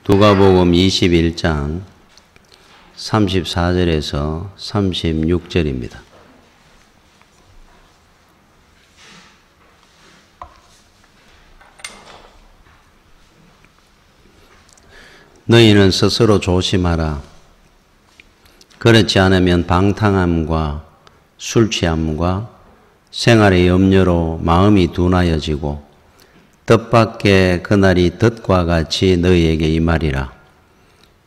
누가복음 21장 34절에서 36절입니다. 너희는 스스로 조심하라. 그렇지 않으면 방탕함과 술 취함과 생활의 염려로 마음이 둔하여지고 뜻밖의 그날이 덫과 같이 너희에게 임하리라.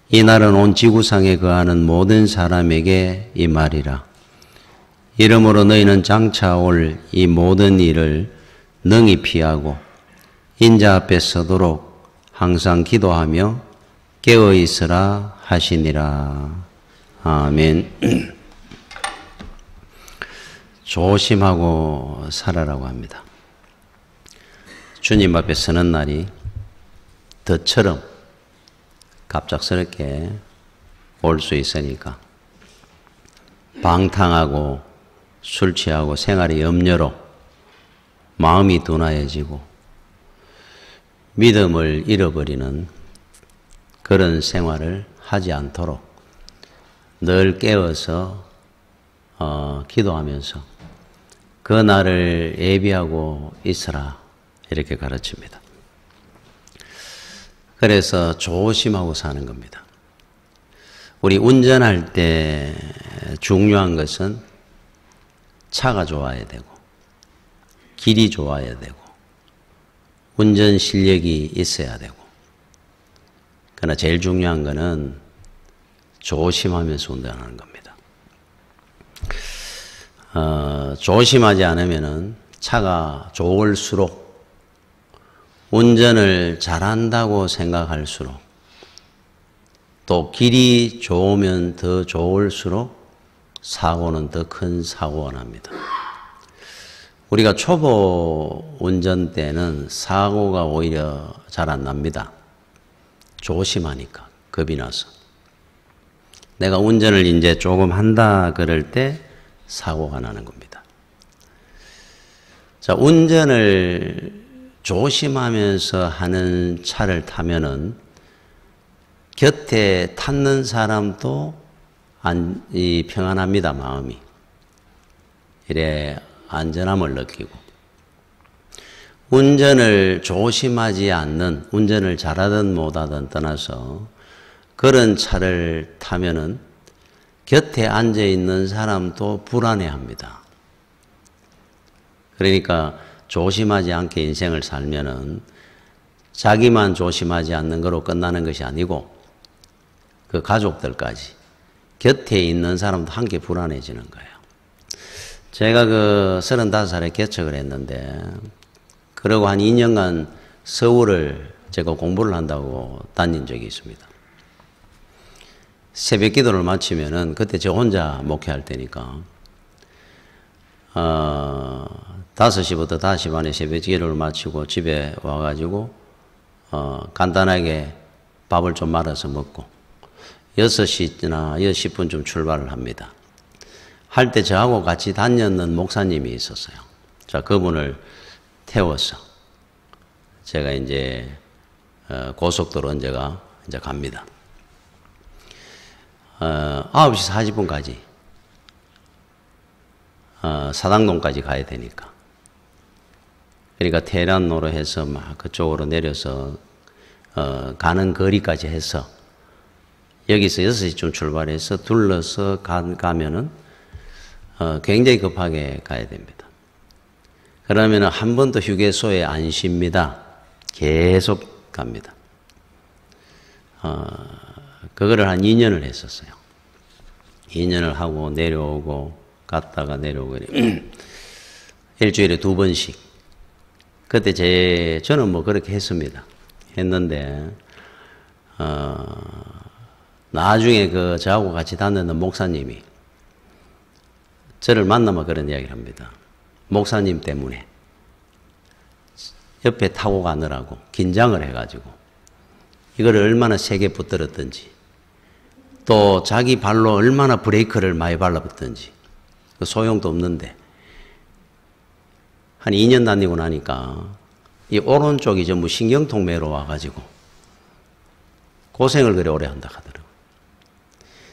이 날은 온 지구상에 거하는 모든 사람에게 임하리라. 이러므로 너희는 장차 올 이 모든 일을 능히 피하고 인자 앞에 서도록 항상 기도하며 깨어 있으라 하시니라. 아멘. 조심하고 살아라고 합니다. 주님 앞에 서는 날이 덫처럼 갑작스럽게 올 수 있으니까 방탕하고 술 취하고 생활의 염려로 마음이 둔하여지고 믿음을 잃어버리는 그런 생활을 하지 않도록 늘 깨어서 기도하면서 그 날을 예비하고 있으라 이렇게 가르칩니다. 그래서 조심하고 사는 겁니다. 우리 운전할 때 중요한 것은 차가 좋아야 되고 길이 좋아야 되고 운전 실력이 있어야 되고 그러나 제일 중요한 것은 조심하면서 운전하는 겁니다. 조심하지 않으면은 차가 좋을수록 운전을 잘한다고 생각할수록 또 길이 좋으면 더 좋을수록 사고는 더 큰 사고가 납니다. 우리가 초보 운전 때는 사고가 오히려 잘 안 납니다. 조심하니까 겁이 나서. 내가 운전을 이제 조금 한다 그럴 때 사고가 나는 겁니다. 자, 운전을 조심하면서 하는 차를 타면은 곁에 탔는 사람도 평안합니다, 마음이. 이래 안전함을 느끼고. 운전을 조심하지 않는, 운전을 잘하든 못하든 떠나서 그런 차를 타면은 곁에 앉아 있는 사람도 불안해합니다. 그러니까 조심하지 않게 인생을 살면은 자기만 조심하지 않는 거로 끝나는 것이 아니고 그 가족들까지 곁에 있는 사람도 함께 불안해지는 거예요. 제가 35살에 개척을 했는데 그러고 한 2년간 서울을 제가 공부를 한다고 다닌 적이 있습니다. 새벽 기도를 마치면은 그때 저 혼자 목회할 때니까 5시부터 5시 반에 새벽 기도를 마치고 집에 와가지고 간단하게 밥을 좀 말아서 먹고 6시나 6시 10분쯤 출발을 합니다. 할 때 저하고 같이 다녔는 목사님이 있었어요. 자, 그분을 태워서 제가 이제 고속도로 언제가 이제 갑니다. 9시 40분까지 사당동까지 가야 되니까. 그러니까 테란로로 해서 막 그쪽으로 내려서 가는 거리까지 해서 여기서 6시쯤 출발해서 둘러서 가면은 굉장히 급하게 가야 됩니다. 그러면은 한 번도 휴게소에 안 쉽니다. 계속 갑니다. 그거를 한 2년을 했었어요. 2년을 하고 내려오고 갔다가 내려오고 일주일에 2번씩. 그때 저는 뭐 그렇게 했습니다. 했는데 나중에 저하고 같이 다니는 목사님이 저를 만나면 그런 이야기를 합니다. 목사님 때문에 옆에 타고 가느라고 긴장을 해가지고 이거를 얼마나 세게 붙들었던지 또 자기 발로 얼마나 브레이크를 많이 발라붙던지 소용도 없는데 한 2년 다니고 나니까 이 오른쪽이 전부 신경통매로 와가지고 고생을 그래 오래 한다 하더라고요.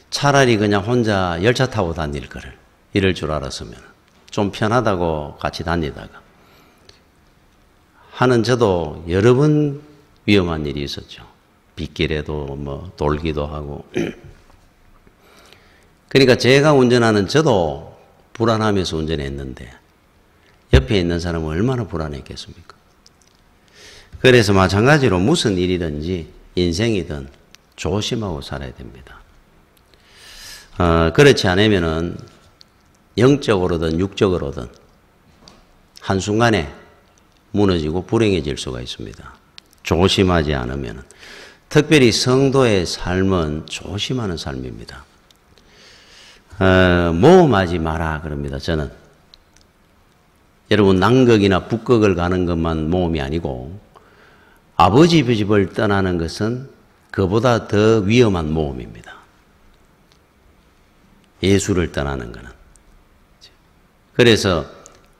차라리 그냥 혼자 열차 타고 다닐 거를 이럴 줄 알았으면 좀 편하다고 같이 다니다가 하는 저도 여러 번 위험한 일이 있었죠. 빗길에도 뭐 돌기도 하고. 그러니까 제가 운전하는 저도 불안하면서 운전했는데 옆에 있는 사람은 얼마나 불안했겠습니까? 그래서 마찬가지로 무슨 일이든지 인생이든 조심하고 살아야 됩니다. 그렇지 않으면은 영적으로든 육적으로든 한순간에 무너지고 불행해질 수가 있습니다. 조심하지 않으면. 특별히 성도의 삶은 조심하는 삶입니다. 모험하지 마라 그럽니다. 저는. 여러분 남극이나 북극을 가는 것만 모험이 아니고 아버지 집을 떠나는 것은 그보다 더 위험한 모험입니다. 예수를 떠나는 것은. 그래서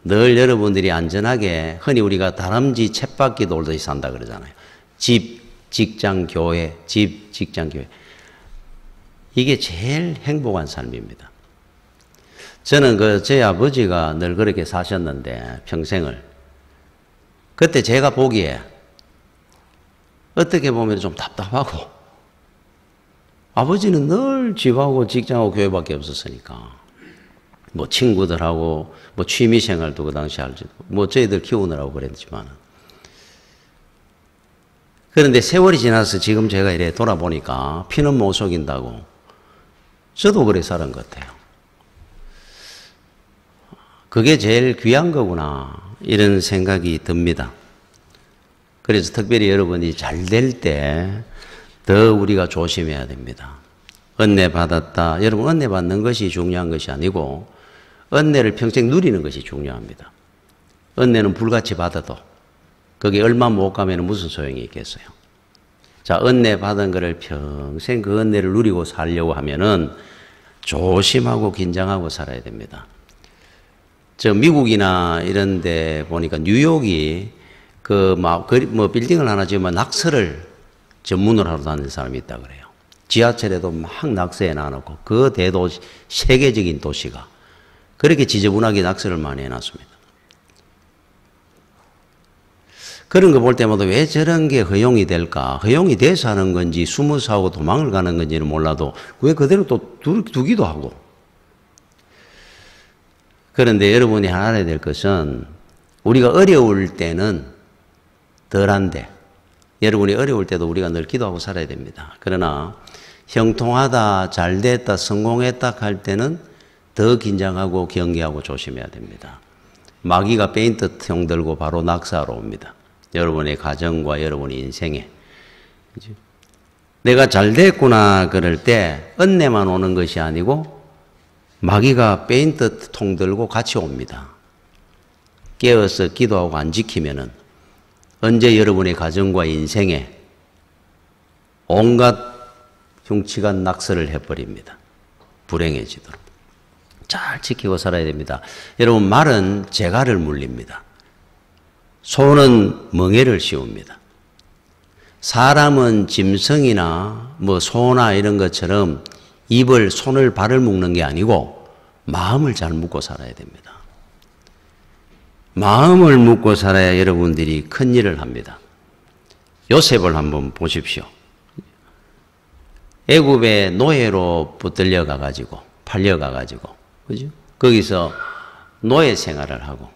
늘 여러분들이 안전하게 흔히 우리가 다람쥐 쳇바퀴 돌듯이 산다 그러잖아요. 집, 직장, 교회, 집, 직장, 교회. 이게 제일 행복한 삶입니다. 저는 제 아버지가 늘 그렇게 사셨는데 평생을. 그때 제가 보기에 어떻게 보면 좀 답답하고 아버지는 늘 집하고 직장하고 교회밖에 없었으니까 뭐 친구들하고 뭐 취미생활도 그 당시 알죠. 뭐 저희들 키우느라고 그랬지만 그런데 세월이 지나서 지금 제가 이래 돌아보니까 피는 못 속인다고 저도 그래 살은 것 같아요. 그게 제일 귀한 거구나 이런 생각이 듭니다. 그래서 특별히 여러분이 잘 될 때 더 우리가 조심해야 됩니다. 은혜 받았다. 여러분 은혜 받는 것이 중요한 것이 아니고 은혜를 평생 누리는 것이 중요합니다. 은혜는 불같이 받아도 거기 얼마 못 가면 무슨 소용이 있겠어요. 자, 은혜 받은 거를 평생 그 은혜를 누리고 살려고 하면은 조심하고 긴장하고 살아야 됩니다. 저 미국이나 이런 데 보니까 뉴욕이 뭐 빌딩을 하나 지으면 낙서를 전문으로 하러 다니는 사람이 있다 그래요. 지하철에도 막 낙서해 놔놓고 그 대도시, 세계적인 도시가 그렇게 지저분하게 낙서를 많이 해놨습니다. 그런 거 볼 때마다 왜 저런 게 허용이 될까? 허용이 돼서 하는 건지 숨어서 하고 도망을 가는 건지는 몰라도 왜 그대로 또 두기도 하고. 그런데 여러분이 알아야 될 것은 우리가 어려울 때는 덜한데 여러분이 어려울 때도 우리가 늘 기도하고 살아야 됩니다. 그러나 형통하다, 잘됐다, 성공했다 할 때는 더 긴장하고 경계하고 조심해야 됩니다. 마귀가 페인트통 들고 바로 낙사하러 옵니다. 여러분의 가정과 여러분의 인생에. 내가 잘됐구나 그럴 때 은혜만 오는 것이 아니고 마귀가 페인트통 들고 같이 옵니다. 깨어서 기도하고 안 지키면은 언제 여러분의 가정과 인생에 온갖 흉측한 낙서를 해버립니다. 불행해지도록. 잘 지키고 살아야 됩니다. 여러분 말은 재갈을 물립니다. 소는 멍에를 씌웁니다. 사람은 짐승이나 뭐 소나 이런 것처럼 입을, 손을, 발을 묶는 게 아니고 마음을 잘 묶고 살아야 됩니다. 마음을 묶고 살아야 여러분들이 큰 일을 합니다. 요셉을 한번 보십시오. 애굽의 노예로 붙들려 가가지고 팔려 가가지고 그죠? 거기서 노예 생활을 하고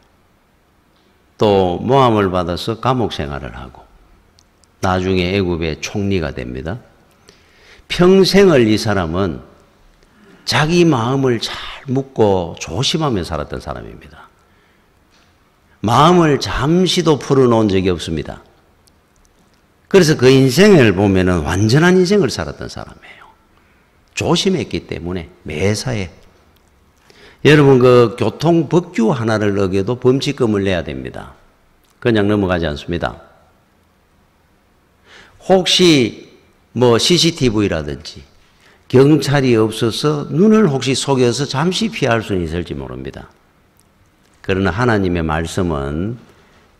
또 모함을 받아서 감옥 생활을 하고 나중에 애굽의 총리가 됩니다. 평생을 이 사람은 자기 마음을 잘 묶고 조심하며 살았던 사람입니다. 마음을 잠시도 풀어놓은 적이 없습니다. 그래서 그 인생을 보면은 완전한 인생을 살았던 사람이에요. 조심했기 때문에 매사에. 여러분 그 교통법규 하나를 어겨도 범칙금을 내야 됩니다. 그냥 넘어가지 않습니다. 혹시 뭐 CCTV라든지 경찰이 없어서 눈을 혹시 속여서 잠시 피할 수는 있을지 모릅니다. 그러나 하나님의 말씀은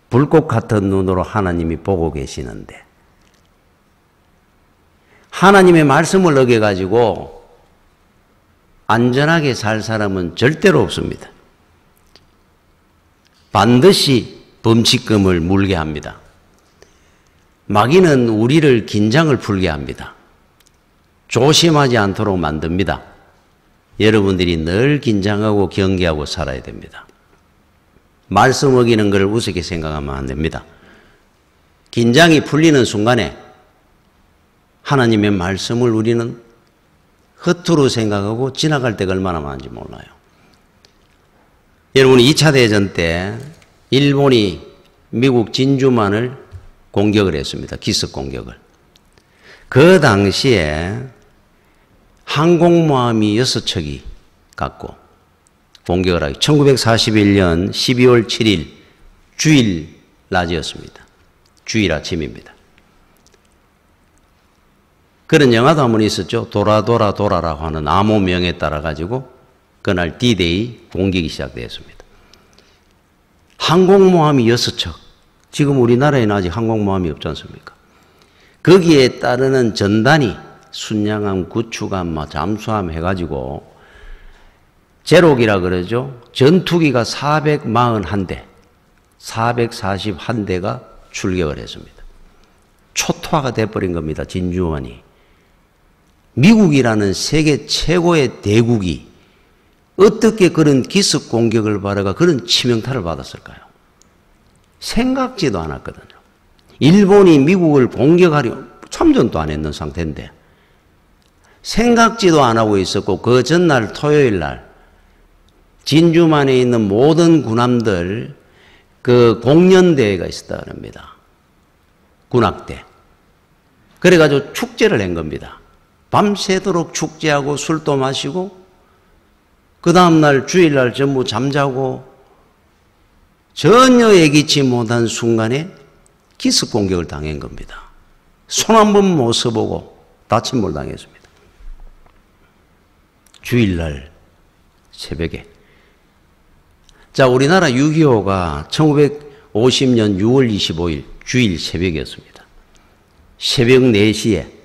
불꽃 같은 눈으로 하나님이 보고 계시는데 하나님의 말씀을 어겨가지고 안전하게 살 사람은 절대로 없습니다. 반드시 범칙금을 물게 합니다. 마귀는 우리를 긴장을 풀게 합니다. 조심하지 않도록 만듭니다. 여러분들이 늘 긴장하고 경계하고 살아야 됩니다. 말씀 어기는 것을 우습게 생각하면 안 됩니다. 긴장이 풀리는 순간에 하나님의 말씀을 우리는 허투루 생각하고 지나갈 때가 얼마나 많은지 몰라요. 여러분 2차 대전 때 일본이 미국 진주만을 공격을 했습니다. 기습 공격을. 그 당시에 항공모함이 6척이 갖고 공격을 하기 1941년 12월 7일 주일 낮이었습니다. 주일 아침입니다. 그런 영화도 한 번 있었죠. 돌아라고 하는 암호명에 따라 가지고 그날 D-Day 공격이 시작되었습니다. 항공모함이 6척. 지금 우리나라에는 아직 항공모함이 없지 않습니까? 거기에 따르는 전단이 순양함, 구축함, 잠수함 해가지고 제록이라 그러죠. 전투기가 441대, 441대가 출격을 했습니다. 초토화가 돼버린 겁니다. 진주만이. 미국이라는 세계 최고의 대국이 어떻게 그런 기습 공격을 받아가 그런 치명타를 받았을까요? 생각지도 않았거든요. 일본이 미국을 공격하려 참전도 안 했는 상태인데 생각지도 안 하고 있었고 그 전날 토요일 날 진주만에 있는 모든 군함들 그 공연대회가 있었다 그럽니다. 군악대. 그래가지고 축제를 한 겁니다. 밤새도록 축제하고 술도 마시고 그 다음날 주일날 전부 잠자고 전혀 예기치 못한 순간에 기습 공격을 당한 겁니다. 손 한 번 못 써보고 다침을 당했습니다. 주일날 새벽에. 자, 우리나라 6.25가 1950년 6월 25일 주일 새벽이었습니다. 새벽 4시에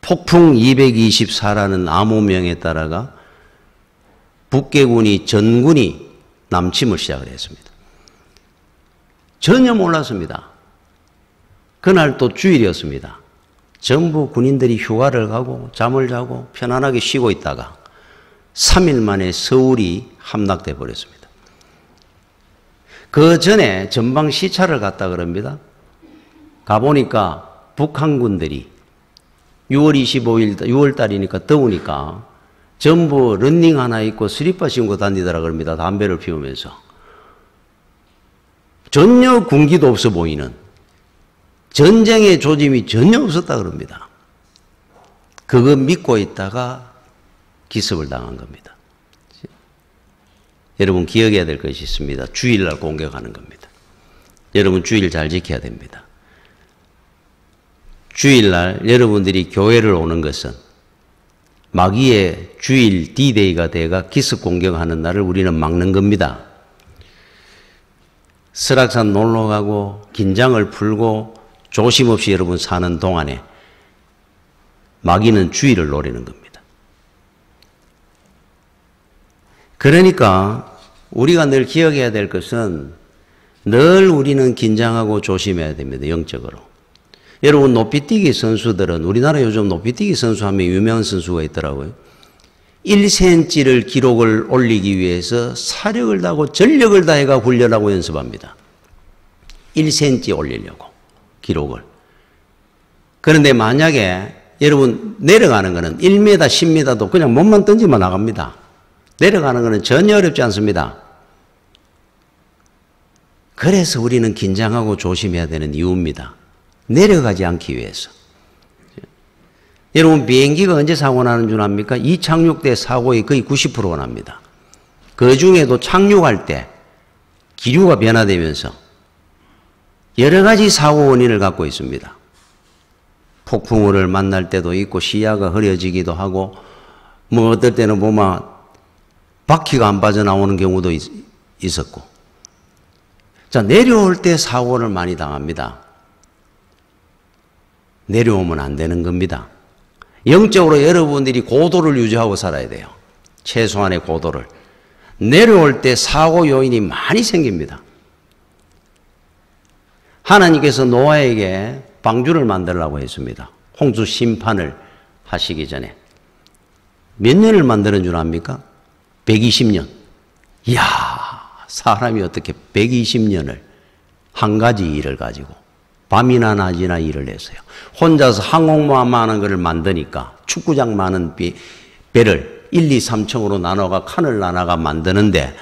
폭풍 224라는 암호명에 따라가 북계군이 전군이 남침을 시작을 했습니다. 전혀 몰랐습니다. 그날 또 주일이었습니다. 전부 군인들이 휴가를 가고 잠을 자고 편안하게 쉬고 있다가 3일 만에 서울이 함락돼 버렸습니다. 그 전에 전방 시찰을 갔다 그럽니다. 가보니까 북한군들이 6월 25일, 6월 달이니까 더우니까 전부 런닝 하나 입고 슬리퍼 신고 다니더라 그럽니다. 담배를 피우면서. 전혀 군기도 없어 보이는 전쟁의 조짐이 전혀 없었다 그럽니다. 그거 믿고 있다가 기습을 당한 겁니다. 여러분 기억해야 될 것이 있습니다. 주일날 공격하는 겁니다. 여러분 주일 잘 지켜야 됩니다. 주일날 여러분들이 교회를 오는 것은 마귀의 주일 D-Day가 돼가 기습 공격하는 날을 우리는 막는 겁니다. 설악산 놀러 가고 긴장을 풀고 조심 없이 여러분 사는 동안에 마귀는 주일을 노리는 겁니다. 그러니까 우리가 늘 기억해야 될 것은 늘 우리는 긴장하고 조심해야 됩니다. 영적으로. 여러분 높이뛰기 선수들은 우리나라 요즘 높이뛰기 선수 하면 유명한 선수가 있더라고요. 1cm를 기록을 올리기 위해서 사력을 다하고 전력을 다해가 훈련하고 연습합니다. 1cm 올리려고 기록을. 그런데 만약에 여러분 내려가는 거는 1m, 10m도 그냥 몸만 던지면 나갑니다. 내려가는 거는 전혀 어렵지 않습니다. 그래서 우리는 긴장하고 조심해야 되는 이유입니다. 내려가지 않기 위해서. 여러분 비행기가 언제 사고 나는 줄 압니까? 이착륙 때 사고의 거의 90%가 납니다. 그 중에도 착륙할 때 기류가 변화되면서 여러 가지 사고 원인을 갖고 있습니다. 폭풍우를 만날 때도 있고 시야가 흐려지기도 하고 뭐 어떨 때는 보면 바퀴가 안 빠져나오는 경우도 있었고. 자, 내려올 때 사고를 많이 당합니다. 내려오면 안 되는 겁니다. 영적으로 여러분들이 고도를 유지하고 살아야 돼요. 최소한의 고도를. 내려올 때 사고 요인이 많이 생깁니다. 하나님께서 노아에게 방주를 만들라고 했습니다. 홍수 심판을 하시기 전에. 몇 년을 만드는 줄 압니까? 120년. 이야, 사람이 어떻게 120년을 한 가지 일을 가지고 밤이나 낮이나 일을 했어요. 혼자서 항공모함 것을 만드니까 축구장 많은 배를 1, 2, 3층으로 나눠가 칸을 나눠가 만드는데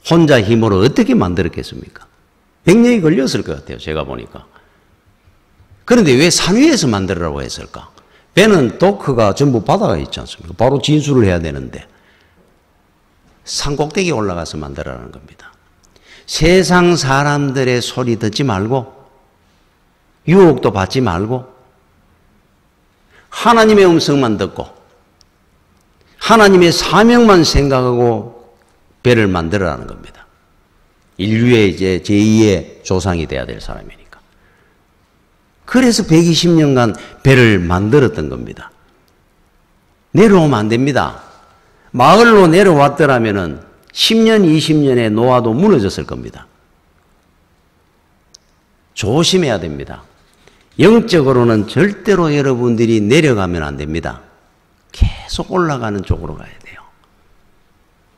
혼자 힘으로 어떻게 만들었겠습니까? 100년이 걸렸을 것 같아요. 제가 보니까. 그런데 왜 산 위에서 만들으라고 했을까? 배는 도크가 전부 바다가 있지 않습니까? 바로 진수를 해야 되는데 산 꼭대기에 올라가서 만들라는 겁니다. 세상 사람들의 소리 듣지 말고 유혹도 받지 말고 하나님의 음성만 듣고 하나님의 사명만 생각하고 배를 만들어라는 겁니다. 인류의 이제 제2의 조상이 돼야 될 사람이니까. 그래서 120년간 배를 만들었던 겁니다. 내려오면 안 됩니다. 마을로 내려왔더라면은 10년, 20년에 노아도 무너졌을 겁니다. 조심해야 됩니다. 영적으로는 절대로 여러분들이 내려가면 안 됩니다. 계속 올라가는 쪽으로 가야 돼요.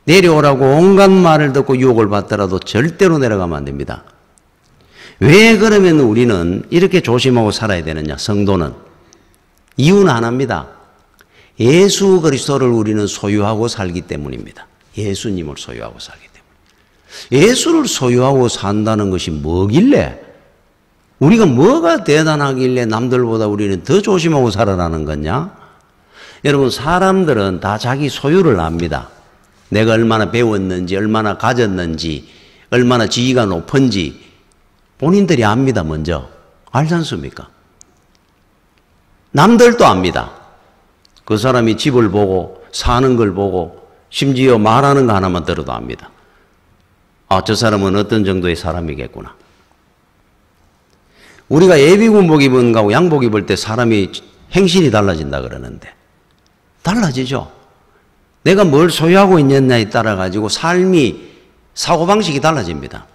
내려오라고 온갖 말을 듣고 유혹을 받더라도 절대로 내려가면 안 됩니다. 왜 그러면 우리는 이렇게 조심하고 살아야 되느냐? 성도는. 이유는 하나입니다. 예수 그리스도를 우리는 소유하고 살기 때문입니다. 예수님을 소유하고 살기 때문에. 예수를 소유하고 산다는 것이 뭐길래? 우리가 뭐가 대단하길래 남들보다 우리는 더 조심하고 살아라는 거냐? 여러분, 사람들은 다 자기 소유를 압니다. 내가 얼마나 배웠는지, 얼마나 가졌는지, 얼마나 지위가 높은지 본인들이 압니다. 먼저. 알지 않습니까? 남들도 압니다. 그 사람이 집을 보고 사는 걸 보고 심지어 말하는 거 하나만 들어도 압니다. 아, 저 사람은 어떤 정도의 사람이겠구나. 우리가 예비군복 입은 거하고 양복 입을 때 사람이 행실이 달라진다 그러는데 달라지죠. 내가 뭘 소유하고 있느냐에 따라 가지고 삶이 사고방식이 달라집니다.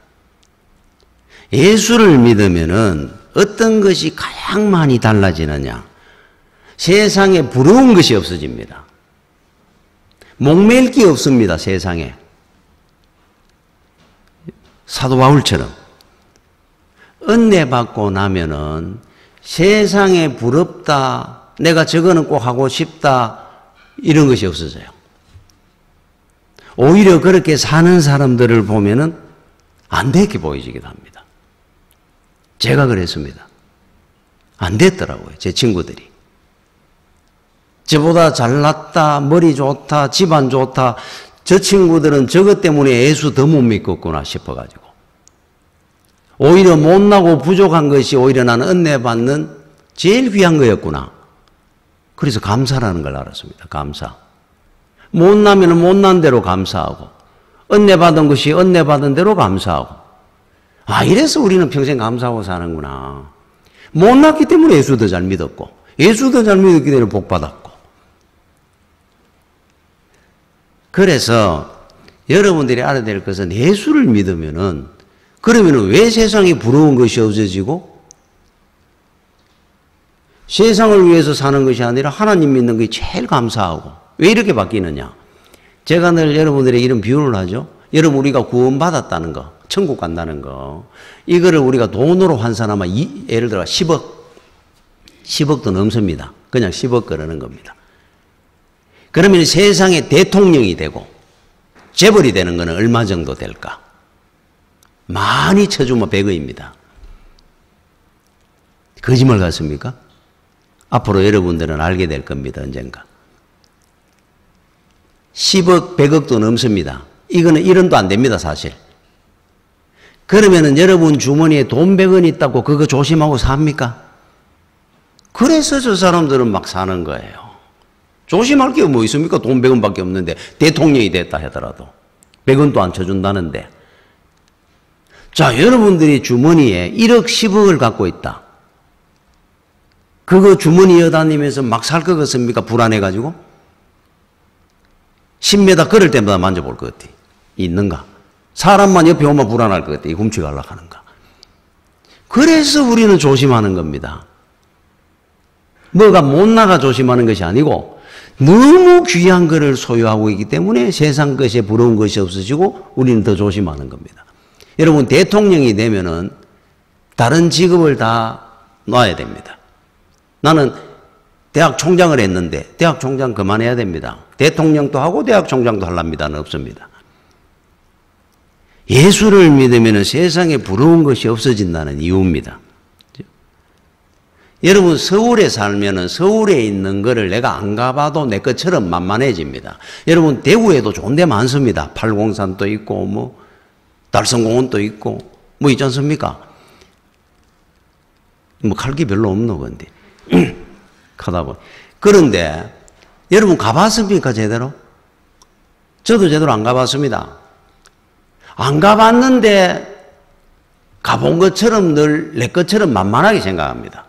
예수를 믿으면은 어떤 것이 가장 많이 달라지느냐? 세상에 부러운 것이 없어집니다. 목맬 게 없습니다. 세상에. 사도 바울처럼 은혜 받고 나면은 세상에 부럽다, 내가 저거는 꼭 하고 싶다 이런 것이 없어져요. 오히려 그렇게 사는 사람들을 보면은 안 되게 보이기도 합니다. 제가 그랬습니다. 안 됐더라고요. 제 친구들이. 저보다 잘났다, 머리 좋다, 집안 좋다. 저 친구들은 저것 때문에 예수 더 못 믿겠구나 싶어가지고. 오히려 못나고 부족한 것이 오히려 나는 은혜 받는 제일 귀한 거였구나. 그래서 감사라는 걸 알았습니다. 감사. 못나면 못난 대로 감사하고, 은혜 받은 것이 은혜 받은 대로 감사하고. 아, 이래서 우리는 평생 감사하고 사는구나. 못났기 때문에 예수 더 잘 믿었고, 예수 더 잘 믿었기 때문에 복 받았고. 그래서 여러분들이 알아야 될 것은 예수를 믿으면은 그러면은 왜 세상에 부러운 것이 없어지고 세상을 위해서 사는 것이 아니라 하나님 믿는 것이 제일 감사하고 왜 이렇게 바뀌느냐? 제가 늘 여러분들에게 이런 비유를 하죠. 여러분 우리가 구원받았다는 거, 천국 간다는 거 이거를 우리가 돈으로 환산하면 예를 들어 10억도 넘습니다. 그냥 10억 그러는 겁니다. 그러면 세상의 대통령이 되고 재벌이 되는 것은 얼마 정도 될까? 많이 쳐주면 100억입니다. 거짓말 같습니까? 앞으로 여러분들은 알게 될 겁니다. 언젠가. 10억, 100억도 넘습니다. 이거는 1원도 안 됩니다. 사실. 그러면은 여러분 주머니에 돈 100원 있다고 그거 조심하고 삽니까? 그래서 저 사람들은 막 사는 거예요. 조심할 게 뭐 있습니까? 돈 100원밖에 없는데 대통령이 됐다 하더라도 100원도 안 쳐준다는데. 자, 여러분들이 주머니에 1억 10억을 갖고 있다. 그거 주머니 이어다니면서 막 살 것 같습니까? 불안해가지고? 10m 걸을 때마다 만져볼 것 같아. 있는가? 사람만 옆에 오면 불안할 것 같아. 이 훔쳐가려고 하는가? 그래서 우리는 조심하는 겁니다. 뭐가 못 나가 조심하는 것이 아니고 너무 귀한 것을 소유하고 있기 때문에 세상 것에 부러운 것이 없어지고 우리는 더 조심하는 겁니다. 여러분, 대통령이 되면은 다른 직업을 다 놔야 됩니다. 나는 대학 총장을 했는데 대학 총장 그만해야 됩니다. 대통령도 하고 대학 총장도 하랍니다는 없습니다. 예수를 믿으면 세상에 부러운 것이 없어진다는 이유입니다. 여러분, 서울에 살면은 서울에 있는 거를 내가 안 가봐도 내 것처럼 만만해집니다. 여러분, 대구에도 좋은 데 많습니다. 팔공산도 있고 뭐 달성공원도 있고 뭐 있지 않습니까? 뭐 갈 게 별로 없노 건데 가다 보니. 그런데 여러분 가봤습니까 제대로? 저도 제대로 안 가봤습니다. 안 가봤는데 가본 것처럼 늘 내 것처럼 만만하게 생각합니다.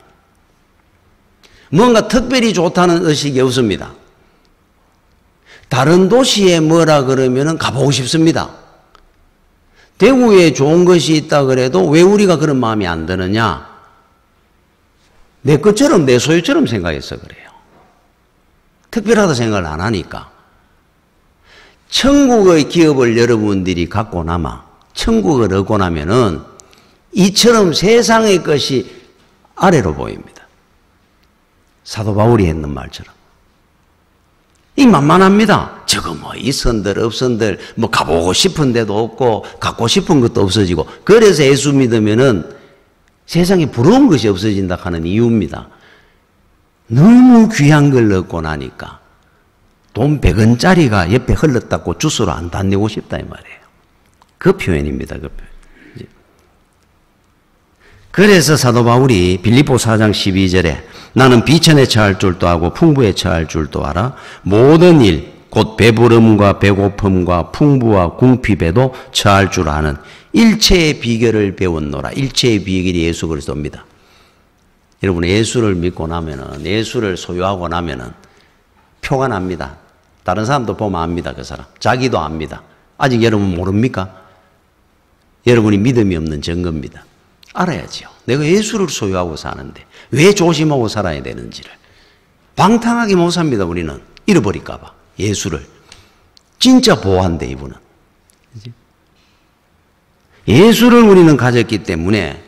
뭔가 특별히 좋다는 의식이 없습니다. 다른 도시에 뭐라 그러면은 가보고 싶습니다. 대구에 좋은 것이 있다 그래도 왜 우리가 그런 마음이 안 드느냐? 내 것처럼 내 소유처럼 생각해서 그래요. 특별하다 생각을 안 하니까. 천국의 기업을 여러분들이 갖고 남아 천국을 얻고 나면은 이처럼 세상의 것이 아래로 보입니다. 사도 바울이 했는 말처럼. 이 만만합니다. 저거 뭐 있은들 없은들 뭐 가보고 싶은 데도 없고 갖고 싶은 것도 없어지고 그래서 예수 믿으면은 세상에 부러운 것이 없어진다 하는 이유입니다. 너무 귀한 걸 얻고 나니까 돈 100원짜리가 옆에 흘렀다고 주스로 안 다니고 싶다 이 말이에요. 그 표현입니다. 그 표현. 그래서 사도 바울이 빌립보 4장 12절에 나는 비천에 처할 줄도 알고 풍부에 처할 줄도 알아 모든 일 곧 배부름과 배고픔과 풍부와 궁핍에도 처할 줄 아는 일체의 비결을 배웠노라. 일체의 비결이 예수 그리스도입니다. 여러분 예수를 믿고 나면은 예수를 소유하고 나면은 표가 납니다. 다른 사람도 보면 압니다. 그 사람. 자기도 압니다. 아직 여러분 모릅니까? 여러분이 믿음이 없는 증거입니다. 알아야지요. 내가 예수를 소유하고 사는데 왜 조심하고 살아야 되는지를. 방탕하게 못 삽니다. 우리는. 잃어버릴까 봐. 예수를. 진짜 보호한대 이분은. 예수를 우리는 가졌기 때문에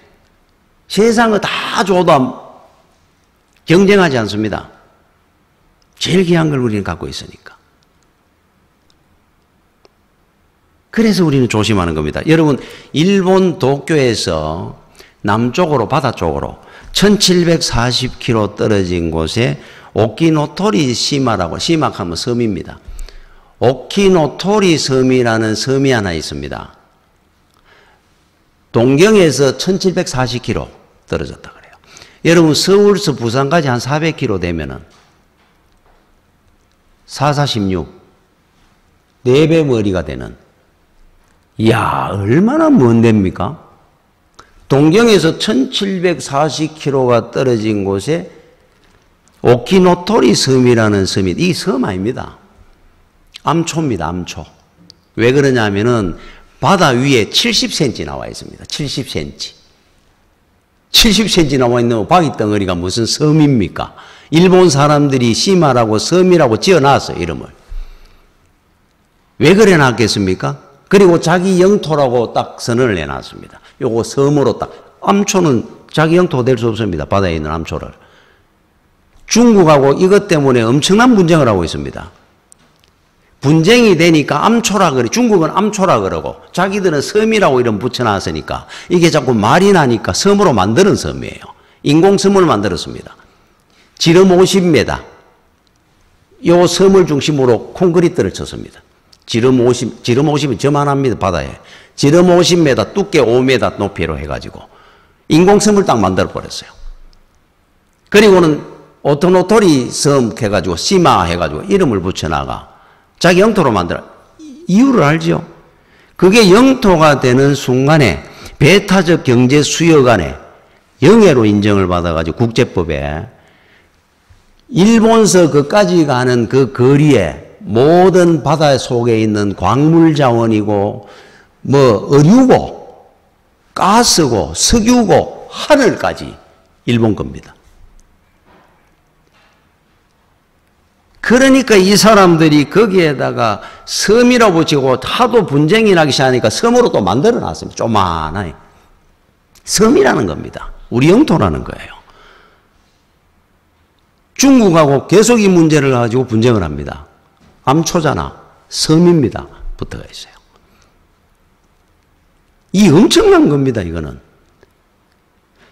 세상을 다 줘도 경쟁하지 않습니다. 제일 귀한 걸 우리는 갖고 있으니까. 그래서 우리는 조심하는 겁니다. 여러분 일본 도쿄에서 남쪽으로 바다 쪽으로 1740km 떨어진 곳에 오키노토리 시마라고, 시마하면 섬입니다. 오키노토리 섬이라는 섬이 하나 있습니다. 동경에서 1740km 떨어졌다 그래요. 여러분 서울에서 부산까지 한 400km 되면은 4,4,16 4배 머리가 되는, 이야 얼마나 먼 데입니까? 동경에서 1740km가 떨어진 곳에 오키노토리 섬이라는 섬이, 이 섬 아닙니다. 암초입니다. 암초. 왜 그러냐면은 바다 위에 70cm 나와 있습니다. 70cm. 70cm 나와 있는 바위덩어리가 무슨 섬입니까? 일본 사람들이 시마라고 섬이라고 지어놨어요. 이름을. 왜 그래 놨겠습니까? 그리고 자기 영토라고 딱 선언을 해놨습니다. 요거 섬으로 딱. 암초는 자기 영토가 될 수 없습니다. 바다에 있는 암초를. 중국하고 이것 때문에 엄청난 분쟁을 하고 있습니다. 분쟁이 되니까 암초라 그래. 중국은 암초라 그러고 자기들은 섬이라고 이름 붙여놨으니까 이게 자꾸 말이 나니까 섬으로 만드는 섬이에요. 인공섬을 만들었습니다. 지름 50m. 요 섬을 중심으로 콘크리트를 쳤습니다. 지름 50이 저만합니다. 바다에. 지름 50m, 두께 5m 높이로 해가지고 인공섬을 딱 만들어 버렸어요. 그리고는 오토노토리 섬 해가지고 시마 해가지고 이름을 붙여나가 자기 영토로 만들어. 이유를 알죠? 그게 영토가 되는 순간에 배타적 경제 수요 간에 영해로 인정을 받아가지고 국제법에 일본서 그까지 가는 그 거리에 모든 바다 속에 있는 광물 자원이고 뭐 의류고 가스고 석유고 하늘까지 일본 겁니다. 그러니까 이 사람들이 거기에다가 섬이라고 붙이고 하도 분쟁이 나기 시작하니까 섬으로 또 만들어 놨습니다. 조만하게. 섬이라는 겁니다. 우리 영토라는 거예요. 중국하고 계속 이 문제를 가지고 분쟁을 합니다. 암초잖아. 섬입니다. 붙어가 있어요. 이 엄청난 겁니다. 이거는.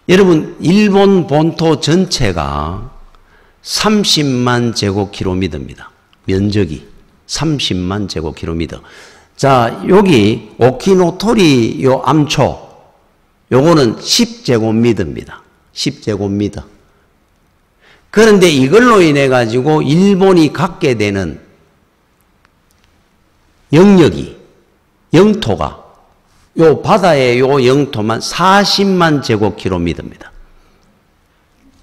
여러분 일본 본토 전체가 30만 제곱킬로미터입니다. 면적이 30만 제곱킬로미터. 자, 여기 오키노토리 요 암초 요거는 10제곱미터입니다. 10제곱미터. 그런데 이걸로 인해 가지고 일본이 갖게 되는 영역이 영토가 요 바다의 요 영토만 40만 제곱킬로미터입니다.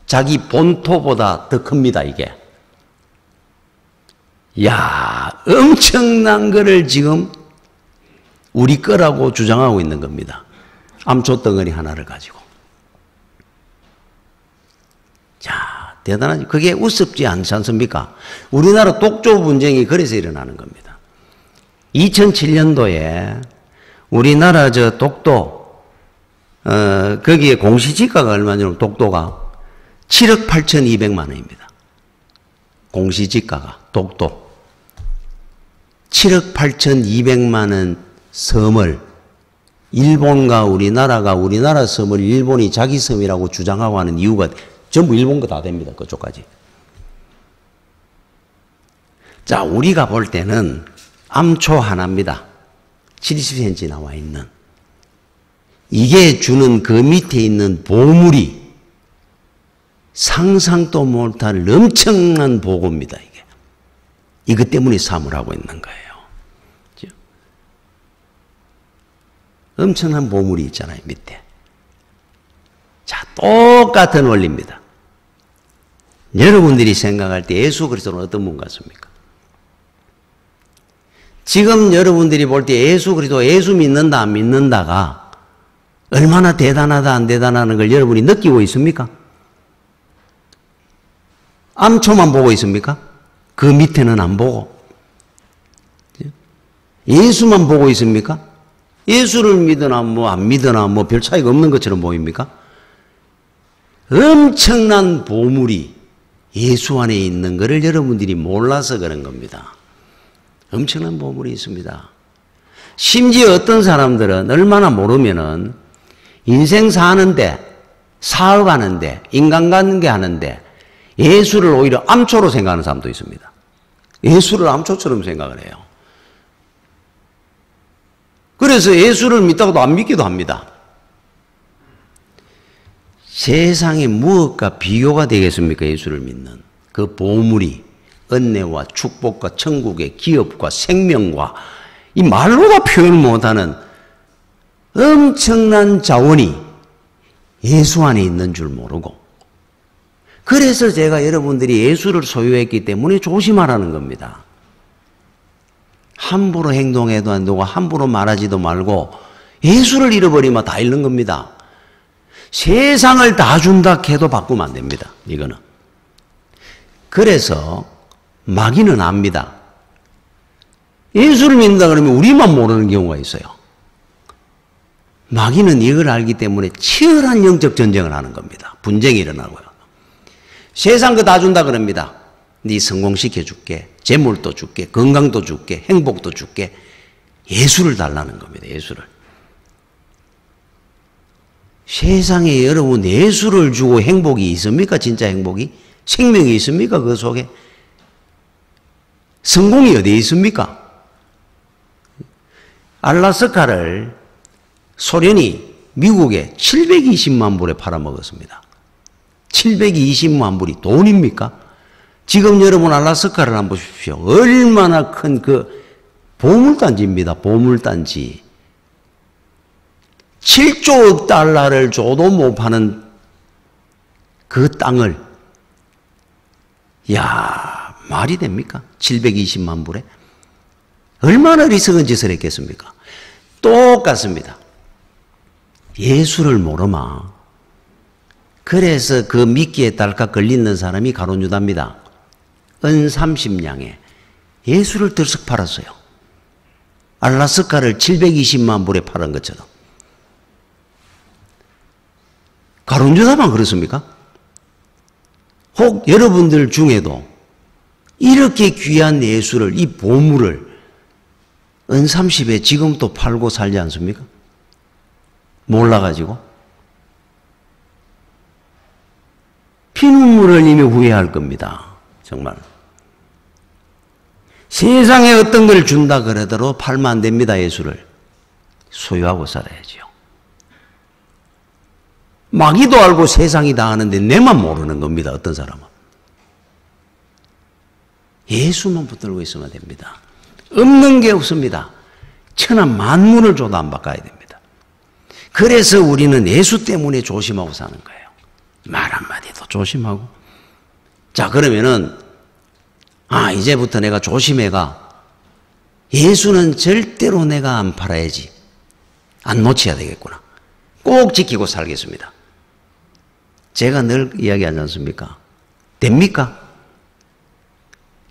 자기 본토보다 더 큽니다, 이게. 야, 엄청난 거를 지금 우리 거라고 주장하고 있는 겁니다. 암초 덩어리 하나를 가지고. 자, 대단하지. 그게 우습지 않지 않습니까? 우리나라 독조 분쟁이 그래서 일어나는 겁니다. 2007년도에 우리나라 저 독도, 거기에 공시지가가 얼마냐면 독도가 7억 8,200만 원입니다. 공시지가가, 독도. 7억 8,200만 원 섬을 일본과 우리나라가 우리나라 섬을 일본이 자기 섬이라고 주장하고 하는 이유가 전부 일본 거 다 됩니다. 그쪽까지. 자, 우리가 볼 때는 암초 하나입니다. 70cm 나와 있는. 이게 주는 그 밑에 있는 보물이 상상도 못할 엄청난 보고입니다. 이게. 이것 때문에 싸움을 하고 있는 거예요. 그렇죠? 엄청난 보물이 있잖아요. 밑에. 자, 똑같은 원리입니다. 여러분들이 생각할 때 예수 그리스도는 어떤 분 같습니까? 지금 여러분들이 볼 때 예수 그리스도, 예수 믿는다 안 믿는다가 얼마나 대단하다 안 대단하는 걸 여러분이 느끼고 있습니까? 암초만 보고 있습니까? 그 밑에는 안 보고. 예수만 보고 있습니까? 예수를 믿으나 뭐 안 믿으나 뭐 별 차이가 없는 것처럼 보입니까? 엄청난 보물이 예수 안에 있는 것을 여러분들이 몰라서 그런 겁니다. 엄청난 보물이 있습니다. 심지어 어떤 사람들은 얼마나 모르면은 인생 사는데, 사업하는데, 인간관계 하는데 예수를 오히려 암초로 생각하는 사람도 있습니다. 예수를 암초처럼 생각을 해요. 그래서 예수를 믿다고도 안 믿기도 합니다. 세상에 무엇과 비교가 되겠습니까? 예수를 믿는 그 보물이 은혜와 축복과 천국의 기업과 생명과 이 말로 다 표현 못하는 엄청난 자원이 예수 안에 있는 줄 모르고, 그래서 제가 여러분들이 예수를 소유했기 때문에 조심하라는 겁니다. 함부로 행동해도 안 되고 함부로 말하지도 말고 예수를 잃어버리면 다 잃는 겁니다. 세상을 다 준다 해도 바꾸면 안 됩니다. 이거는. 그래서 마귀는 압니다. 예수를 믿는다 그러면 우리만 모르는 경우가 있어요. 마귀는 이걸 알기 때문에 치열한 영적 전쟁을 하는 겁니다. 분쟁이 일어나고요. 세상 거 다 준다 그럽니다. 네 성공시켜 줄게. 재물도 줄게. 건강도 줄게. 행복도 줄게. 예수를 달라는 겁니다. 예수를. 세상에 여러분 예수를 주고 행복이 있습니까? 진짜 행복이? 생명이 있습니까? 그 속에? 성공이 어디에 있습니까? 알라스카를 소련이 미국에 720만 불에 팔아먹었습니다. 720만 불이 돈입니까? 지금 여러분 알라스카를 한번 보십시오. 얼마나 큰 그 보물단지입니다. 보물단지. 7조 달러를 줘도 못 파는 그 땅을 야, 말이 됩니까? 720만 불에? 얼마나 어리석은 짓을 했겠습니까? 똑같습니다. 예수를 모르마. 그래서 그 미끼에 딸깍 걸리는 사람이 가룟 유다입니다. 은 30냥에 예수를 들썩 팔았어요. 알라스카를 720만 불에 팔은 것처럼. 가룟 유다만 그렇습니까? 혹 여러분들 중에도 이렇게 귀한 예수를, 이 보물을 은 30에 지금 또 팔고 살지 않습니까? 몰라가지고. 피눈물을 흘리며 후회할 겁니다. 정말. 세상에 어떤 걸 준다 그러더라도 팔면 안 됩니다. 예수를. 소유하고 살아야죠. 마귀도 알고 세상이 다 아는데 내만 모르는 겁니다. 어떤 사람은. 예수만 붙들고 있으면 됩니다. 없는 게 없습니다. 천하 만물을 줘도 안 바꿔야 됩니다. 그래서 우리는 예수 때문에 조심하고 사는 거예요. 말 한마디도 조심하고. 자, 그러면은 이제부터 내가 조심해가. 예수는 절대로 내가 안 팔아야지. 안 놓쳐야 되겠구나. 꼭 지키고 살겠습니다. 제가 늘 이야기하지 않습니까? 됩니까?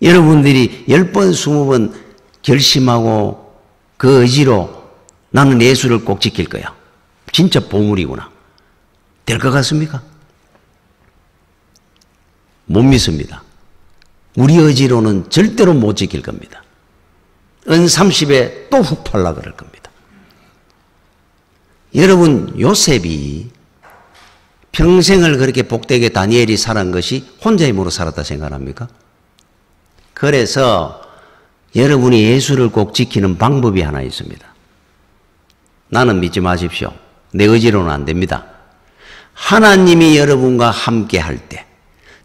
여러분들이 10번, 20번 결심하고 그 의지로 나는 예수를 꼭 지킬 거야. 진짜 보물이구나. 될 것 같습니까? 못 믿습니다. 우리 의지로는 절대로 못 지킬 겁니다. 은 30에 또 훅 팔라 그럴 겁니다. 여러분, 요셉이 평생을 그렇게 복되게 다니엘이 살은 것이 혼자 힘으로 살았다 생각합니까? 그래서 여러분이 예수를 꼭 지키는 방법이 하나 있습니다. 나는 믿지 마십시오. 내 의지로는 안 됩니다. 하나님이 여러분과 함께 할 때,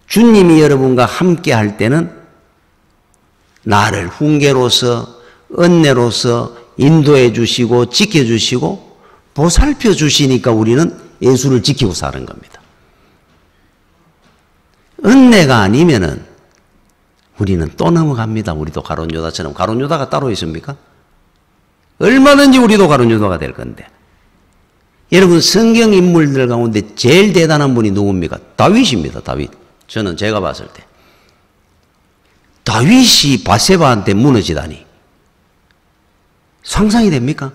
주님이 여러분과 함께 할 때는 나를 훈계로서, 은혜로서 인도해 주시고 지켜주시고 보살펴 주시니까 우리는 예수를 지키고 사는 겁니다. 은혜가 아니면은 우리는 또 넘어갑니다. 우리도 가룟 유다처럼. 가룟 유다가 따로 있습니까? 얼마든지 우리도 가룟 유다가 될 건데. 여러분, 성경 인물들 가운데 제일 대단한 분이 누굽니까? 다윗입니다. 다윗. 저는 제가 봤을 때. 다윗이 바세바한테 무너지다니. 상상이 됩니까?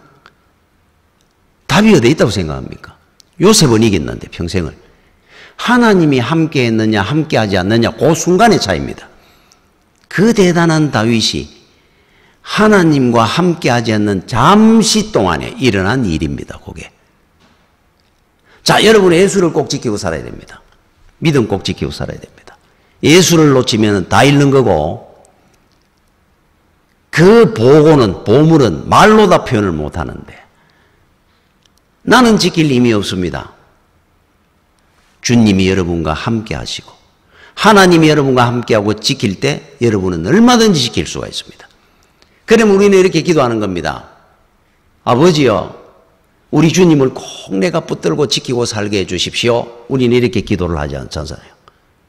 답이 어디에 있다고 생각합니까? 요셉은 이겼는데 평생을. 하나님이 함께 했느냐 함께 하지 않느냐 그 순간의 차이입니다. 그 대단한 다윗이 하나님과 함께 하지 않는 잠시 동안에 일어난 일입니다. 그게. 자, 여러분 예수를 꼭 지키고 살아야 됩니다. 믿음 꼭 지키고 살아야 됩니다. 예수를 놓치면 다 잃는 거고 그 보물은 말로 다 표현을 못 하는데 나는 지킬 힘이 없습니다. 주님이 여러분과 함께 하시고 하나님이 여러분과 함께하고 지킬 때 여러분은 얼마든지 지킬 수가 있습니다. 그럼 우리는 이렇게 기도하는 겁니다. 아버지요, 우리 주님을 꼭 내가 붙들고 지키고 살게 해주십시오. 우리는 이렇게 기도를 하지 않잖아요.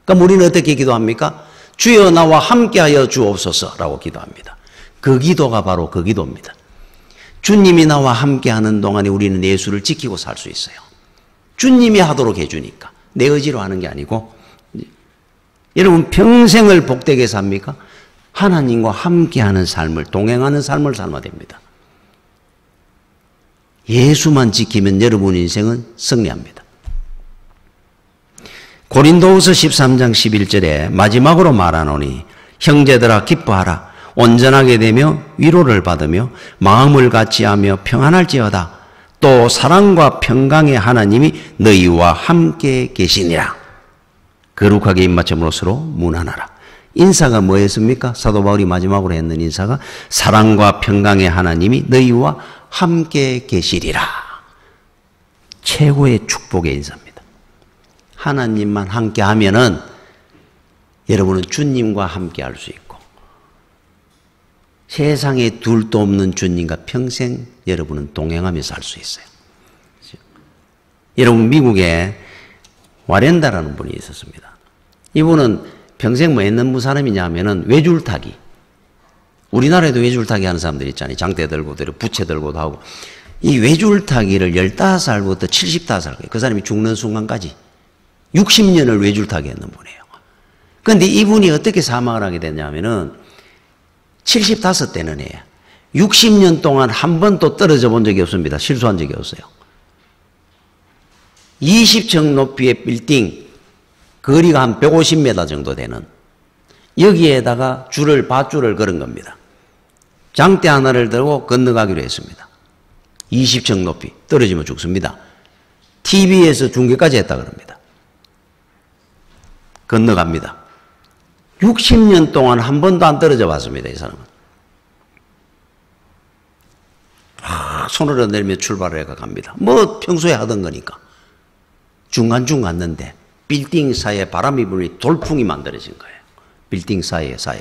그럼 우리는 어떻게 기도합니까? 주여 나와 함께하여 주옵소서라고 기도합니다. 그 기도가 바로 그 기도입니다. 주님이 나와 함께하는 동안에 우리는 예수를 지키고 살 수 있어요. 주님이 하도록 해주니까. 내 의지로 하는 게 아니고. 여러분 평생을 복되게 삽니까? 하나님과 함께하는 삶을, 동행하는 삶을 살아야 됩니다. 예수만 지키면 여러분 인생은 승리합니다. 고린도후서 13장 11절에 마지막으로 말하노니 형제들아 기뻐하라. 온전하게 되며 위로를 받으며 마음을 같이하며 평안할지어다. 또 사랑과 평강의 하나님이 너희와 함께 계시니라. 거룩하게 입맞춤으로서로 문안하라. 인사가 뭐였습니까? 사도 바울이 마지막으로 했는 인사가 사랑과 평강의 하나님이 너희와 함께 계시리라. 최고의 축복의 인사입니다. 하나님만 함께 하면은 여러분은 주님과 함께 할 수 있고 세상에 둘도 없는 주님과 평생 여러분은 동행하며 살 수 있어요. 여러분 미국에 와렌다라는 분이 있었습니다. 이분은 평생 뭐 했는 사람이냐 하면은 외줄타기. 우리나라에도 외줄타기 하는 사람들 있잖아요. 장대 들고, 부채 들고도 하고. 이 외줄타기를 15살부터 75살까지, 그 사람이 죽는 순간까지 60년을 외줄타기 했는 분이에요. 그런데 이분이 어떻게 사망을 하게 됐냐면은 75대는 해요. 60년 동안 한 번도 떨어져 본 적이 없습니다. 실수한 적이 없어요. 20층 높이의 빌딩, 거리가 한 150m 정도 되는 여기에다가 밧줄을 걸은 겁니다. 장대 하나를 들고 건너가기로 했습니다. 20층 높이, 떨어지면 죽습니다. TV에서 중계까지 했다 그럽니다. 건너갑니다. 60년 동안 한 번도 안 떨어져 봤습니다, 이 사람은. 손을 흔들며 출발을 해가 갑니다. 뭐 평소에 하던 거니까. 중간중 갔는데 빌딩 사이에 바람이 불니 돌풍이 만들어진 거예요. 빌딩 사이에서.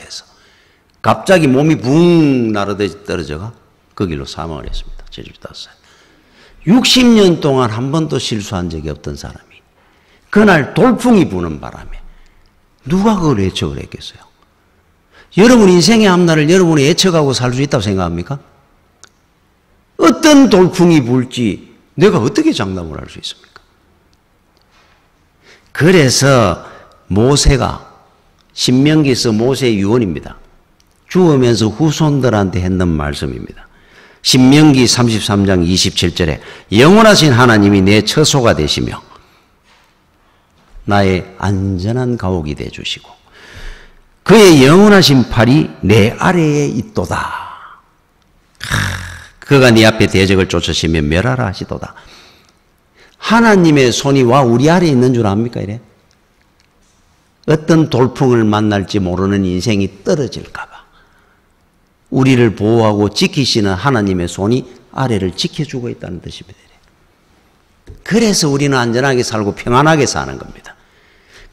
갑자기 몸이 붕 나르듯이 떨어져가 그 길로 사망을 했습니다. 75살. 60년 동안 한 번도 실수한 적이 없던 사람이 그날 돌풍이 부는 바람에 누가 그걸 예측을 했겠어요? 여러분 인생의 앞날을 여러분이 예측하고 살 수 있다고 생각합니까? 어떤 돌풍이 불지 내가 어떻게 장담을 할 수 있습니까? 그래서 모세가 신명기서 모세의 유언입니다. 죽으면서 후손들한테 했는 말씀입니다. 신명기 33장 27절에 영원하신 하나님이 내 처소가 되시며 나의 안전한 가옥이 되주시고 그의 영원하신 팔이 내 아래에 있도다. 그가 네 앞에 대적을 쫓으시며 멸하라 하시도다. 하나님의 손이 와 우리 아래에 있는 줄 압니까? 이래? 어떤 돌풍을 만날지 모르는 인생이 떨어질까 봐 우리를 보호하고 지키시는 하나님의 손이 아래를 지켜주고 있다는 뜻입니다. 그래서 우리는 안전하게 살고 평안하게 사는 겁니다.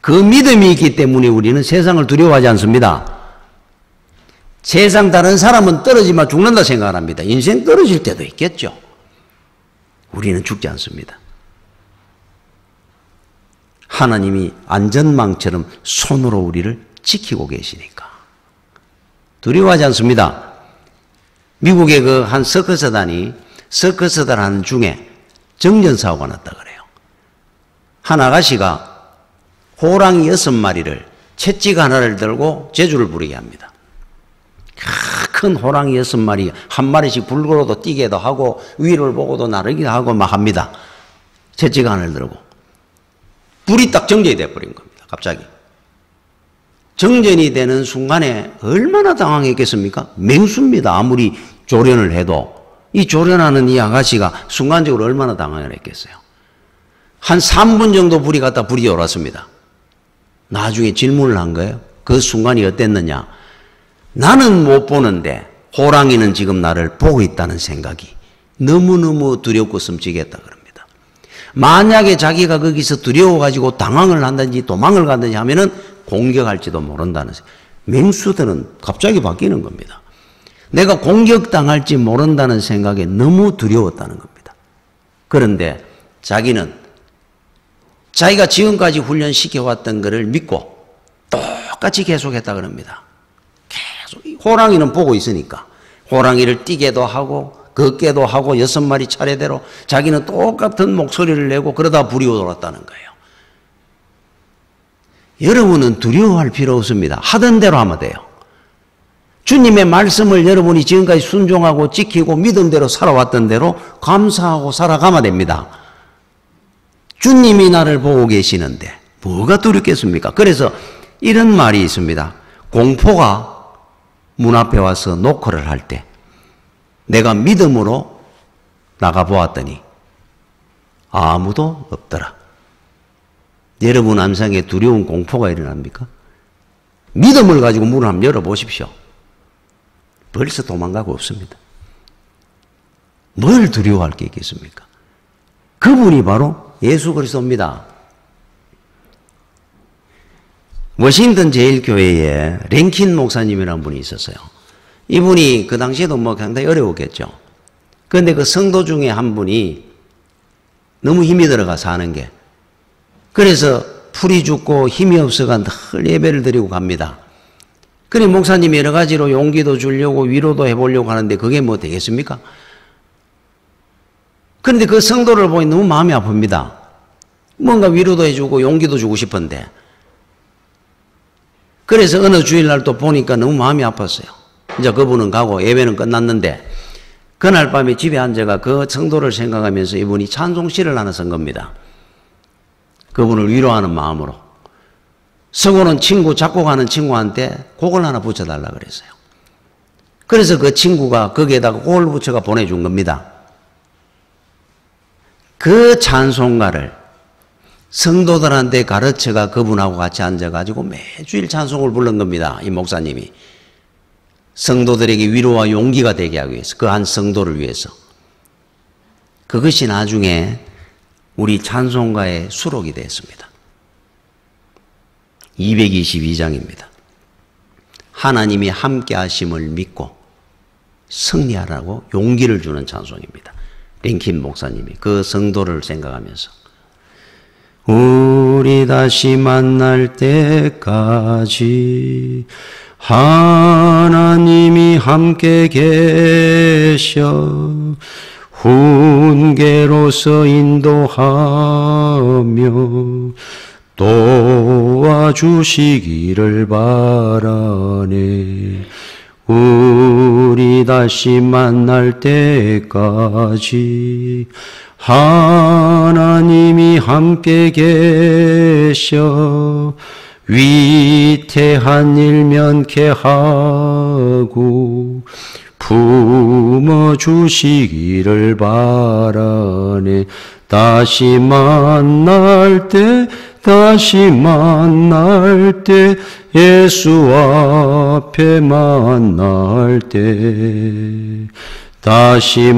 그 믿음이 있기 때문에 우리는 세상을 두려워하지 않습니다. 세상 다른 사람은 떨어지면 죽는다 생각합니다. 인생 떨어질 때도 있겠죠. 우리는 죽지 않습니다. 하나님이 안전망처럼 손으로 우리를 지키고 계시니까 두려워하지 않습니다. 미국의 그 한 서커스단이 서커스단 하는 중에 정전사고가 났다 그래요. 한 아가씨가 호랑이 6마리를 채찍 하나를 들고 제주를 부리게 합니다. 큰 호랑이 6마리 한 마리씩 불구로도 뛰게도 하고 위를 보고도 나르기도 하고 막 합니다. 채찍 하나를 들고 불이 딱 정전이 돼버린 겁니다. 갑자기 정전이 되는 순간에 얼마나 당황했겠습니까? 맹수입니다. 아무리 조련을 해도 이 조련하는 이 아가씨가 순간적으로 얼마나 당황을 했겠어요. 한 3분 정도 불이 갔다 불이 올랐습니다. 나중에 질문을 한 거예요. 그 순간이 어땠느냐. 나는 못 보는데 호랑이는 지금 나를 보고 있다는 생각이 너무너무 두렵고 섬찟했다 그럽니다. 만약에 자기가 거기서 두려워가지고 당황을 한다든지 도망을 간다든지 하면은 공격할지도 모른다는 생각. 맹수들은 갑자기 바뀌는 겁니다. 내가 공격당할지 모른다는 생각에 너무 두려웠다는 겁니다. 그런데 자기는 자기가 지금까지 훈련시켜왔던 것을 믿고 똑같이 계속했다 그럽니다. 계속 호랑이는 보고 있으니까 호랑이를 뛰게도 하고 걷게도 하고 6마리 차례대로 자기는 똑같은 목소리를 내고 그러다 불이 올랐다는 거예요. 여러분은 두려워할 필요 없습니다. 하던 대로 하면 돼요. 주님의 말씀을 여러분이 지금까지 순종하고 지키고 믿음대로 살아왔던 대로 감사하고 살아가면 됩니다. 주님이 나를 보고 계시는데 뭐가 두렵겠습니까? 그래서 이런 말이 있습니다. 공포가 문 앞에 와서 노크를 할 때 내가 믿음으로 나가보았더니 아무도 없더라. 여러분 암상에 두려운 공포가 일어납니까? 믿음을 가지고 문을 한번 열어보십시오. 벌써 도망가고 없습니다. 뭘 두려워할 게 있겠습니까? 그분이 바로 예수 그리스도입니다. 워싱턴 제일교회에 랭킨 목사님이라는 분이 있었어요. 이분이 그 당시에도 뭐 상당히 어려웠겠죠. 그런데 그 성도 중에 한 분이 너무 힘이 들어가 사는 게 그래서 풀이 죽고 힘이 없어가 늘 예배를 드리고 갑니다. 그래 목사님이 여러 가지로 용기도 주려고 위로도 해보려고 하는데 그게 뭐 되겠습니까? 그런데 그 성도를 보니 너무 마음이 아픕니다. 뭔가 위로도 해주고 용기도 주고 싶은데 그래서 어느 주일날 또 보니까 너무 마음이 아팠어요. 이제 그분은 가고 예배는 끝났는데 그날 밤에 집에 앉아가 그 성도를 생각하면서 이분이 찬송시를 하나 쓴 겁니다. 그분을 위로하는 마음으로. 서고는 친구, 작곡하는 친구한테 곡을 하나 붙여달라 그랬어요. 그래서 그 친구가 거기에다가 곡을 붙여가 보내준 겁니다. 그 찬송가를 성도들한테 가르쳐가 그분하고 같이 앉아가지고 매주일 찬송을 부른 겁니다. 이 목사님이. 성도들에게 위로와 용기가 되게 하기 위해서, 그 한 성도를 위해서. 그것이 나중에 우리 찬송가의 수록이 됐습니다. 222장입니다. 하나님이 함께 하심을 믿고 승리하라고 용기를 주는 찬송입니다. 링킨 목사님이 그 성도를 생각하면서 우리 다시 만날 때까지 하나님이 함께 계셔 훈계로서 인도하며 도와주시기를 바라네. 우리 다시 만날 때까지 하나님이 함께 계셔 위태한 일 면케 하고 품어주시기를 바라네. 다시 만날 때 예수 앞에 만날 때 다시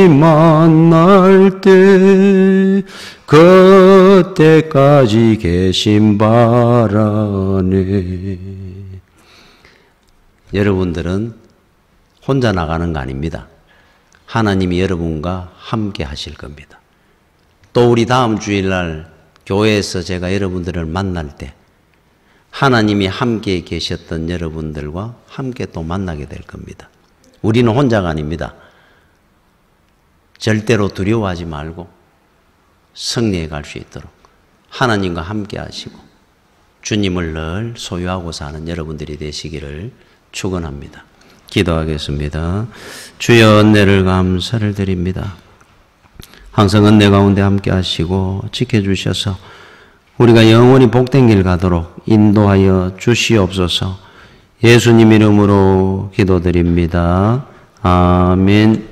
만날 때 그때까지 계심 바라네. 여러분들은 혼자 나가는 거 아닙니다. 하나님이 여러분과 함께 하실 겁니다. 또 우리 다음 주일날 교회에서 제가 여러분들을 만날 때 하나님이 함께 계셨던 여러분들과 함께 또 만나게 될 겁니다. 우리는 혼자가 아닙니다. 절대로 두려워하지 말고 승리해 갈 수 있도록 하나님과 함께 하시고 주님을 늘 소유하고 사는 여러분들이 되시기를 축원합니다. 기도하겠습니다. 주여 은혜를 감사를 드립니다. 항상 은혜 가운데 함께 하시고 지켜주셔서 우리가 영원히 복된 길 가도록 인도하여 주시옵소서. 예수님 이름으로 기도드립니다. 아멘.